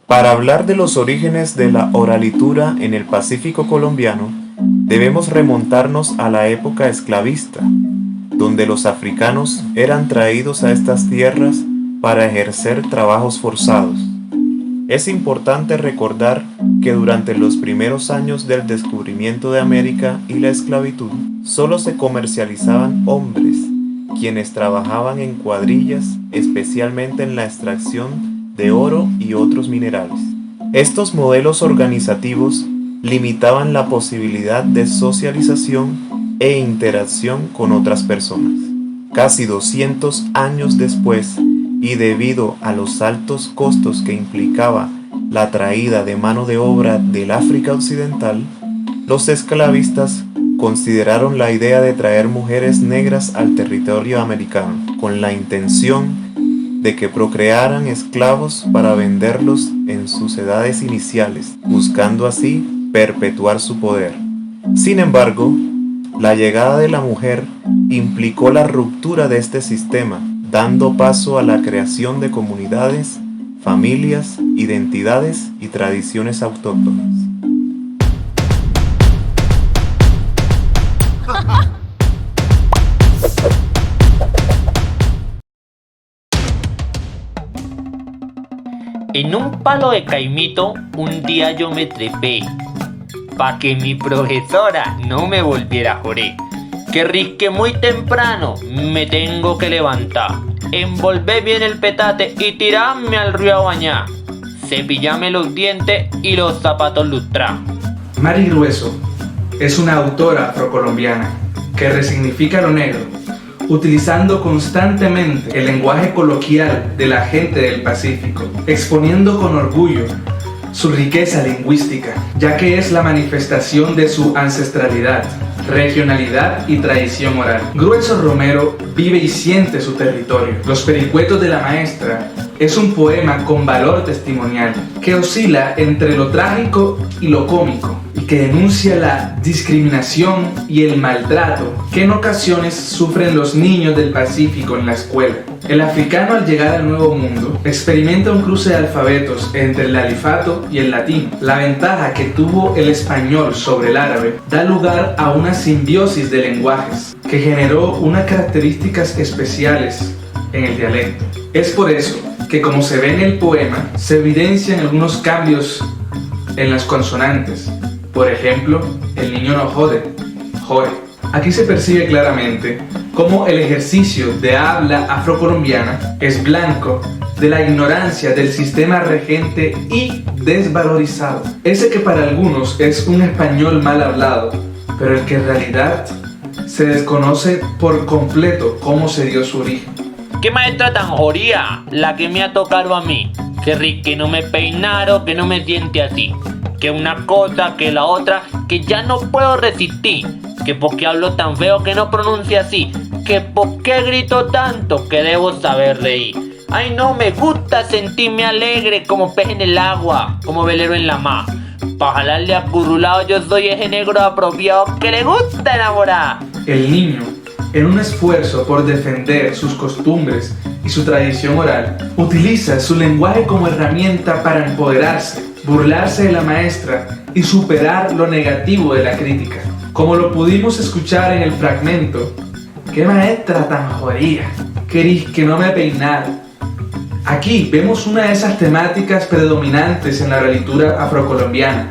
Para hablar de los orígenes de la oralitura en el Pacífico colombiano, debemos remontarnos a la época esclavista, donde los africanos eran traídos a estas tierras para ejercer trabajos forzados. Es importante recordar que durante los primeros años del descubrimiento de América y la esclavitud, solo se comercializaban hombres, quienes trabajaban en cuadrillas, especialmente en la extracción de oro y otros minerales. Estos modelos organizativos limitaban la posibilidad de socialización e interacción con otras personas. Casi 200 años después, y debido a los altos costos que implicaba la traída de mano de obra del África Occidental, los esclavistas consideraron la idea de traer mujeres negras al territorio americano, con la intención de que procrearan esclavos para venderlos en sus edades iniciales, buscando así perpetuar su poder. Sin embargo, la llegada de la mujer implicó la ruptura de este sistema, dando paso a la creación de comunidades, familias, identidades y tradiciones autóctonas. En un palo de caimito, un día yo me trepé, pa' que mi profesora no me volviera a joder. Que risque muy temprano me tengo que levantar, envolver bien el petate y tirarme al río a bañar, cepillarme los dientes y los zapatos lustrar. Mari Grueso es una autora afrocolombiana que resignifica lo negro, utilizando constantemente el lenguaje coloquial de la gente del Pacífico, exponiendo con orgullo su riqueza lingüística, ya que es la manifestación de su ancestralidad, regionalidad y tradición oral. Grueso Romero vive y siente su territorio. Los Pericuetos de la Maestra es un poema con valor testimonial que oscila entre lo trágico y lo cómico y que denuncia la discriminación y el maltrato que en ocasiones sufren los niños del Pacífico en la escuela. El africano, al llegar al Nuevo Mundo, experimenta un cruce de alfabetos entre el alifato y el latino. La ventaja que tuvo el español sobre el árabe da lugar a una simbiosis de lenguajes que generó unas características especiales en el dialecto. Es por eso que, como se ve en el poema, se evidencian algunos cambios en las consonantes. Por ejemplo, el niño no jode, jode. Aquí se percibe claramente cómo el ejercicio de habla afrocolombiana es blanco de la ignorancia del sistema regente y desvalorizado. Ese que para algunos es un español mal hablado, pero el que en realidad se desconoce por completo cómo se dio su origen. ¿Qué maestra tan joría la que me ha tocado a mí? Que no me peinaron, que no me tiente así. Que una cosa, que la otra, que ya no puedo resistir. Que porque hablo tan feo que no pronuncio así. Que por qué grito tanto que debo saber reír. Ay, no me gusta sentirme alegre como pez en el agua, como velero en la mar. Pa' jalarle acurrulado yo soy ese negro apropiado que le gusta enamorar. El niño, en un esfuerzo por defender sus costumbres y su tradición oral, utiliza su lenguaje como herramienta para empoderarse, burlarse de la maestra y superar lo negativo de la crítica. Como lo pudimos escuchar en el fragmento, ¡qué maestra tan jodida! Querís que no me peinara. Aquí vemos una de esas temáticas predominantes en la relitura afrocolombiana,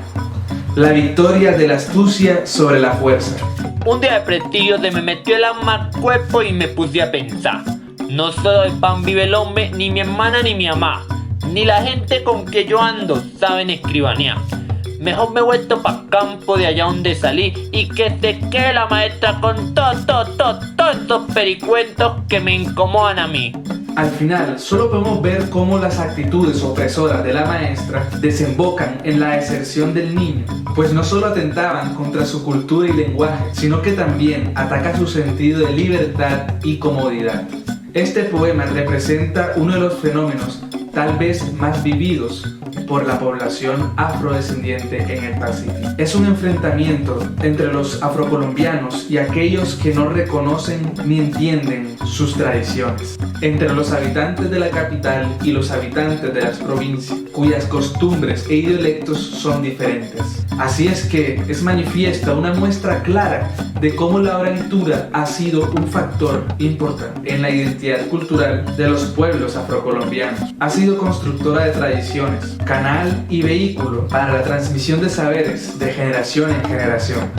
la victoria de la astucia sobre la fuerza. Un día de prestigio se me metió el alma al cuerpo y me puse a pensar. No solo de pan vive el hombre, ni mi hermana ni mi mamá, ni la gente con que yo ando saben escribanear. Mejor me he vuelto pa' campo de allá donde salí y que se quede la maestra con todos estos pericuentos que me incomodan a mí. Al final, solo podemos ver cómo las actitudes opresoras de la maestra desembocan en la deserción del niño, pues no solo atentaban contra su cultura y lenguaje, sino que también ataca su sentido de libertad y comodidad. Este poema representa uno de los fenómenos tal vez más vividos por la población afrodescendiente en el Pacífico. Es un enfrentamiento entre los afrocolombianos y aquellos que no reconocen ni entienden sus tradiciones, entre los habitantes de la capital y los habitantes de las provincias, cuyas costumbres e dialectos son diferentes. Así es que es manifiesta una muestra clara de cómo la oralitura ha sido un factor importante en la identidad cultural de los pueblos afrocolombianos. Ha sido constructora de tradiciones, canal y vehículo para la transmisión de saberes de generación en generación.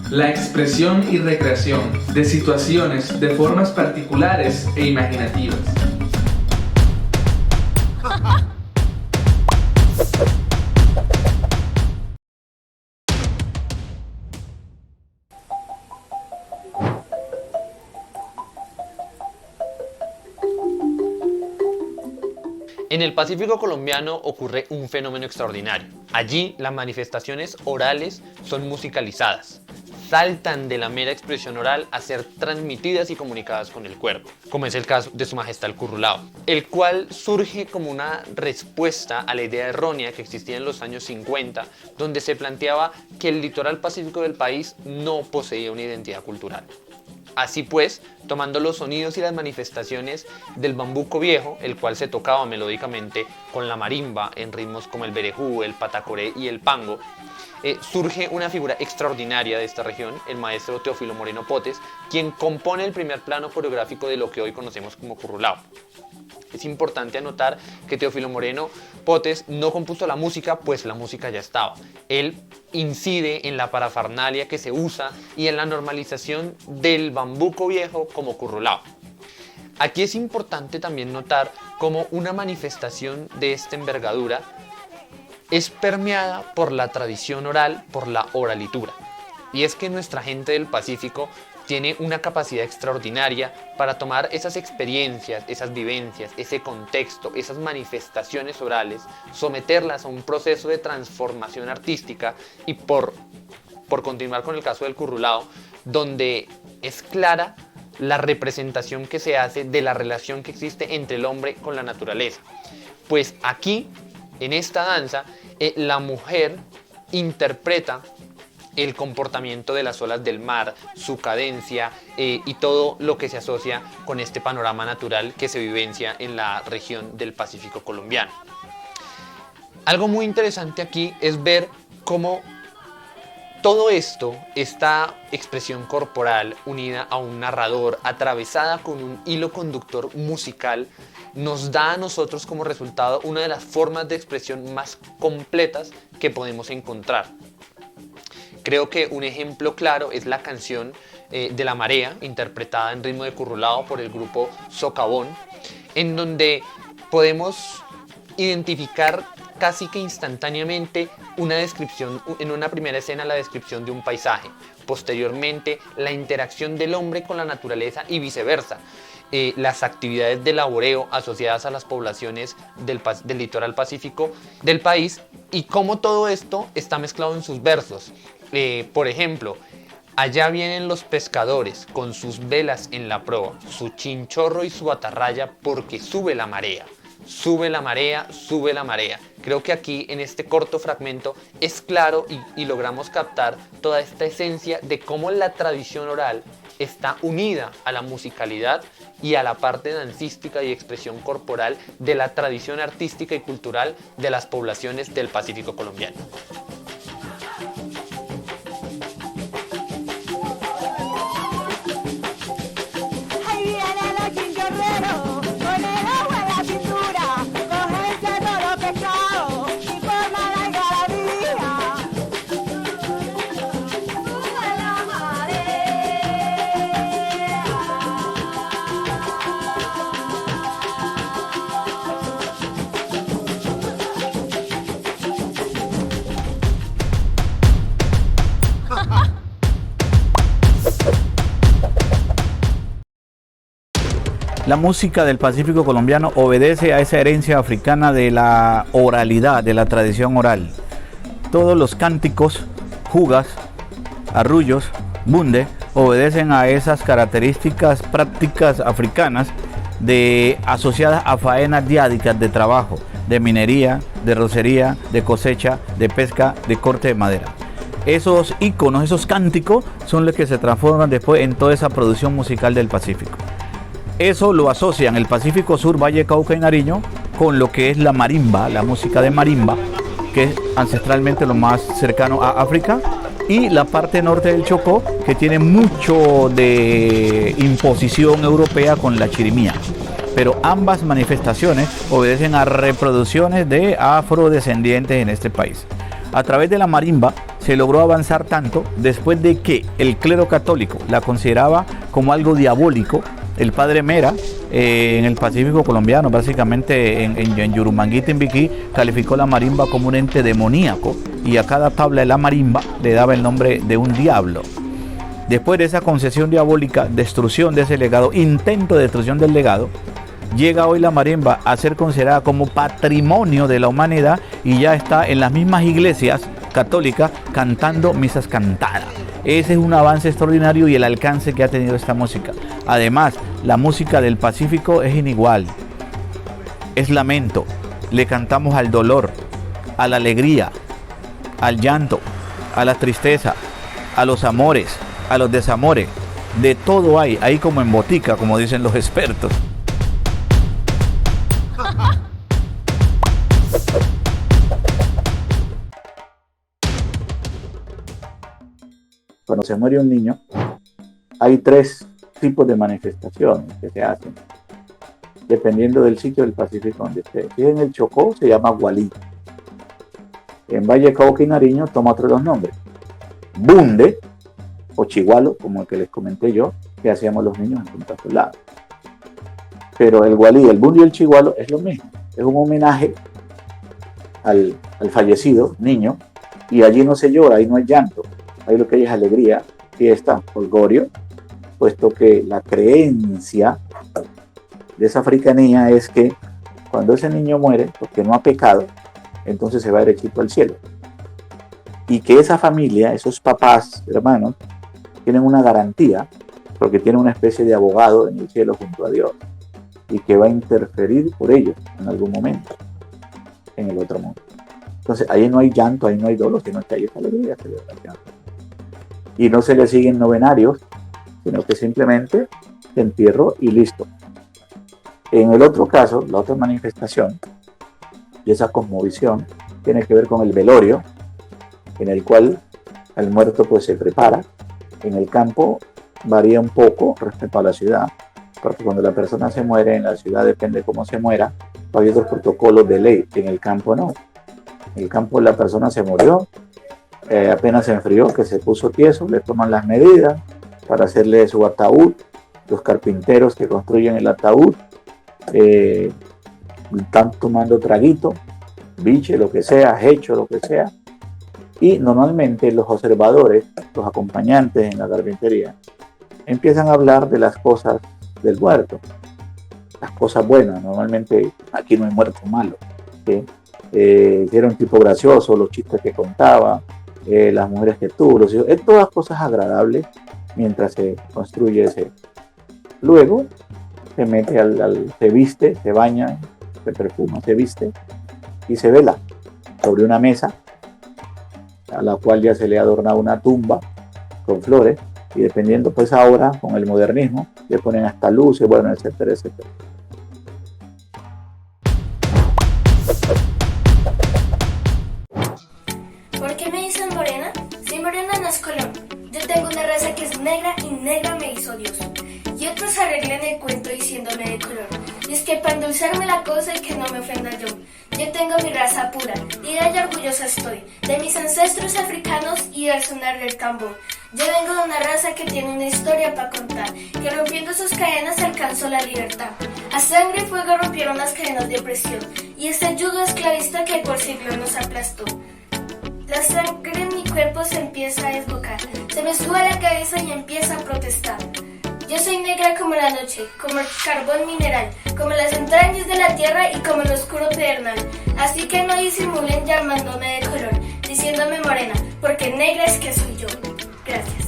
La expresión y recreación de situaciones de formas particulares e imaginativas. En el Pacífico colombiano ocurre un fenómeno extraordinario. Allí las manifestaciones orales son musicalizadas. Saltan de la mera expresión oral a ser transmitidas y comunicadas con el cuerpo, como es el caso de Su Majestad el Currulao, el cual surge como una respuesta a la idea errónea que existía en los años 50, donde se planteaba que el litoral pacífico del país no poseía una identidad cultural. Así pues, tomando los sonidos y las manifestaciones del bambuco viejo, el cual se tocaba melódicamente con la marimba en ritmos como el berejú, el patacoré y el pango, surge una figura extraordinaria de esta región, el maestro Teófilo Moreno Potes, quien compone el primer plano coreográfico de lo que hoy conocemos como Currulao. Es importante anotar que Teófilo Moreno Potes no compuso la música, pues la música ya estaba. Él incide en la parafernalia que se usa y en la normalización del bambuco viejo como Currulao. Aquí es importante también notar cómo una manifestación de esta envergadura es permeada por la tradición oral, por la oralitura. Y es que nuestra gente del Pacífico tiene una capacidad extraordinaria para tomar esas experiencias, esas vivencias, ese contexto, esas manifestaciones orales, someterlas a un proceso de transformación artística y por continuar con el caso del Currulao, donde es clara la representación que se hace de la relación que existe entre el hombre con la naturaleza. Pues aquí, en esta danza, la mujer interpreta el comportamiento de las olas del mar, su cadencia y todo lo que se asocia con este panorama natural que se vivencia en la región del Pacífico colombiano. Algo muy interesante aquí es ver cómo todo esto, esta expresión corporal unida a un narrador, atravesada con un hilo conductor musical, nos da a nosotros como resultado una de las formas de expresión más completas que podemos encontrar. Creo que un ejemplo claro es la canción de La Marea, interpretada en ritmo de Currulao por el grupo Socavón, en donde podemos identificar casi que instantáneamente una descripción, en una primera escena la descripción de un paisaje, posteriormente la interacción del hombre con la naturaleza y viceversa, las actividades de laboreo asociadas a las poblaciones del litoral pacífico del país y cómo todo esto está mezclado en sus versos. Por ejemplo, allá vienen los pescadores con sus velas en la proa, su chinchorro y su atarraya porque sube la marea. Sube la marea, sube la marea. Creo que aquí en este corto fragmento es claro y logramos captar toda esta esencia de cómo la tradición oral está unida a la musicalidad y a la parte dancística y expresión corporal de la tradición artística y cultural de las poblaciones del Pacífico colombiano. La música del Pacífico colombiano obedece a esa herencia africana de la oralidad, de la tradición oral. Todos los cánticos, jugas, arrullos, bunde, obedecen a esas características prácticas africanas asociadas a faenas diádicas de trabajo, de minería, de rocería, de cosecha, de pesca, de corte de madera. Esos íconos, esos cánticos son los que se transforman después en toda esa producción musical del Pacífico. Eso lo asocian el Pacífico Sur, Valle, Cauca y Nariño con lo que es la marimba, la música de marimba, que es ancestralmente lo más cercano a África, y la parte norte del Chocó, que tiene mucho de imposición europea con la chirimía. Pero ambas manifestaciones obedecen a reproducciones de afrodescendientes en este país. A través de la marimba se logró avanzar tanto después de que el clero católico la consideraba como algo diabólico. El padre Mera, en el Pacífico colombiano, básicamente en Yurumangui, Timbiquí, calificó la marimba como un ente demoníaco y a cada tabla de la marimba le daba el nombre de un diablo. Después de esa concesión diabólica, destrucción de ese legado, intento de destrucción del legado, llega hoy la marimba a ser considerada como patrimonio de la humanidad y ya está en las mismas iglesias católicas cantando misas cantadas. Ese es un avance extraordinario y el alcance que ha tenido esta música. Además, la música del Pacífico es inigual. Es lamento. Le cantamos al dolor, a la alegría, al llanto, a la tristeza, a los amores, a los desamores. De todo hay, ahí como en botica, como dicen los expertos. Cuando se muere un niño, hay 3 tipos de manifestaciones que se hacen, dependiendo del sitio del Pacífico donde esté. Si es en el Chocó, se llama Gualí. En Valle, Cauca y Nariño toma otros 2 nombres. Bunde, o Chigualo, como el que les comenté yo, que hacíamos los niños en Punta Colada. Pero el Gualí, el Bunde y el Chigualo es lo mismo. Es un homenaje al fallecido niño, y allí no se llora, ahí no hay llanto. Ahí lo que hay es alegría, fiesta, holgorio, puesto que la creencia de esa africanía es que cuando ese niño muere, porque no ha pecado, entonces se va derechito al cielo. Y que esa familia, esos papás, hermanos, tienen una garantía, porque tienen una especie de abogado en el cielo junto a Dios, y que va a interferir por ellos en algún momento, en el otro mundo. Entonces ahí no hay llanto, ahí no hay dolor, sino que hay esa alegría, celebración. Y no se le siguen novenarios, sino que simplemente se entierro y listo. En el otro caso, la otra manifestación y esa cosmovisión tiene que ver con el velorio, en el cual el muerto pues se prepara. En el campo varía un poco respecto a la ciudad, porque cuando la persona se muere en la ciudad, depende cómo se muera, hay otros protocolos de ley. En el campo no. En el campo la persona se murió, apenas se enfrió, que se puso tieso, le toman las medidas para hacerle su ataúd. Los carpinteros que construyen el ataúd están tomando traguito, biche, lo que sea, hecho, lo que sea. Y normalmente los observadores, los acompañantes en la carpintería, empiezan a hablar de las cosas del muerto, las cosas buenas. Normalmente aquí no hay muerto malo, ¿sí? Era un tipo gracioso, los chistes que contaba, las mujeres que tuvo, los hijos, todas cosas agradables mientras se construye ese. Luego se mete se viste, se baña, se perfuma, se viste y se vela sobre una mesa a la cual ya se le ha adornado una tumba con flores, y dependiendo pues ahora con el modernismo le ponen hasta luces, bueno, etcétera, etcétera. ¿Por qué me dicen morena? Si morena no es color. Yo tengo una raza que es negra y negra me hizo Dios. Y otros arreglan el cuento diciéndome de color. Y es que para endulzarme la cosa y que no me ofenda yo. Yo tengo mi raza pura y de ella orgullosa estoy. De mis ancestros africanos y del sonar del tambor. Yo vengo de una raza que tiene una historia para contar. Que rompiendo sus cadenas alcanzó la libertad. A sangre y fuego rompieron las cadenas de opresión. Y ese yugo esclavista que por siglos nos aplastó. La sangre en mi cuerpo se empieza a desbocar. Se me sube a la cabeza y empieza a protestar. Yo soy negra como la noche, como el carbón mineral, como las entrañas de la tierra y como el oscuro pedernal. Así que no disimulen llamándome de color, diciéndome morena, porque negra es que soy yo. Gracias.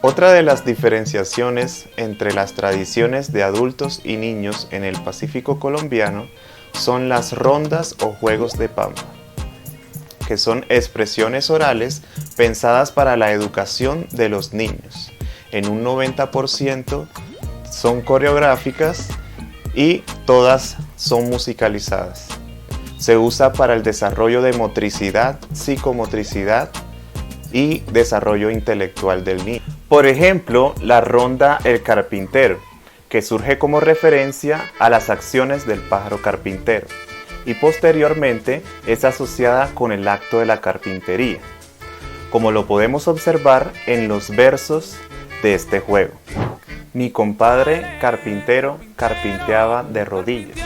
Otra de las diferenciaciones entre las tradiciones de adultos y niños en el Pacífico colombiano son las rondas o juegos de pampa, que son expresiones orales pensadas para la educación de los niños. En un 90% son coreográficas y todas son musicalizadas. Se usa para el desarrollo de motricidad, psicomotricidad y desarrollo intelectual del niño. Por ejemplo, la ronda El Carpintero, que surge como referencia a las acciones del pájaro carpintero y posteriormente es asociada con el acto de la carpintería, como lo podemos observar en los versos de este juego. Mi compadre carpintero carpinteaba de rodillas.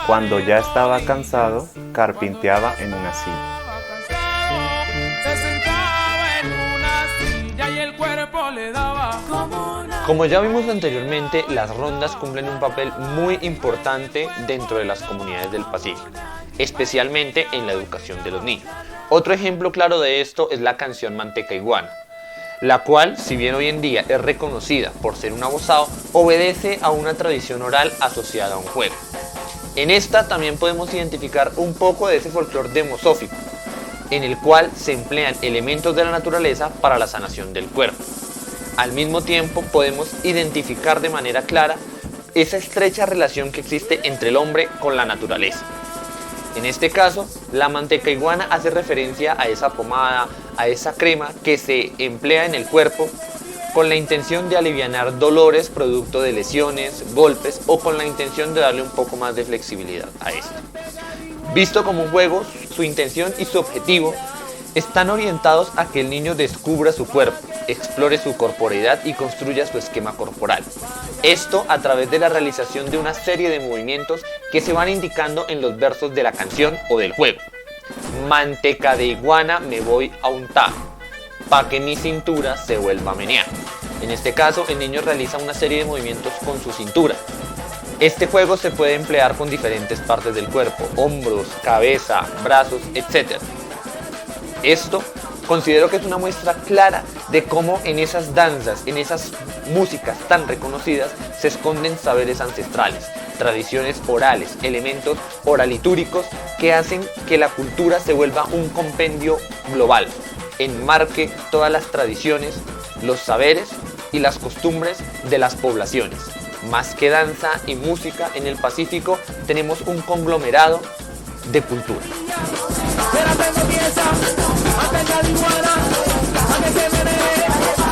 Cuando ya estaba cansado, carpinteaba en una silla. Como ya vimos anteriormente, las rondas cumplen un papel muy importante dentro de las comunidades del Pacífico, especialmente en la educación de los niños. Otro ejemplo claro de esto es la canción Manteca Iguana, la cual, si bien hoy en día es reconocida por ser un abozado, obedece a una tradición oral asociada a un juego. En esta también podemos identificar un poco de ese folclore demosófico, en el cual se emplean elementos de la naturaleza para la sanación del cuerpo. Al mismo tiempo podemos identificar de manera clara esa estrecha relación que existe entre el hombre con la naturaleza. En este caso, la manteca iguana hace referencia a esa pomada, a esa crema que se emplea en el cuerpo con la intención de alivianar dolores producto de lesiones, golpes o con la intención de darle un poco más de flexibilidad a esto. Visto como un juego, su intención y su objetivo están orientados a que el niño descubra su cuerpo, explore su corporeidad y construya su esquema corporal. Esto a través de la realización de una serie de movimientos que se van indicando en los versos de la canción o del juego. Manteca de iguana me voy a untar, pa' que mi cintura se vuelva a menear. En este caso, el niño realiza una serie de movimientos con su cintura. Este juego se puede emplear con diferentes partes del cuerpo, hombros, cabeza, brazos, etc. Esto considero que es una muestra clara de cómo en esas danzas, en esas músicas tan reconocidas, se esconden saberes ancestrales, tradiciones orales, elementos oralitúricos que hacen que la cultura se vuelva un compendio global, enmarque todas las tradiciones, los saberes y las costumbres de las poblaciones. Más que danza y música, en el Pacífico tenemos un conglomerado de cultura. Manteca de iguana, pa' que se menee.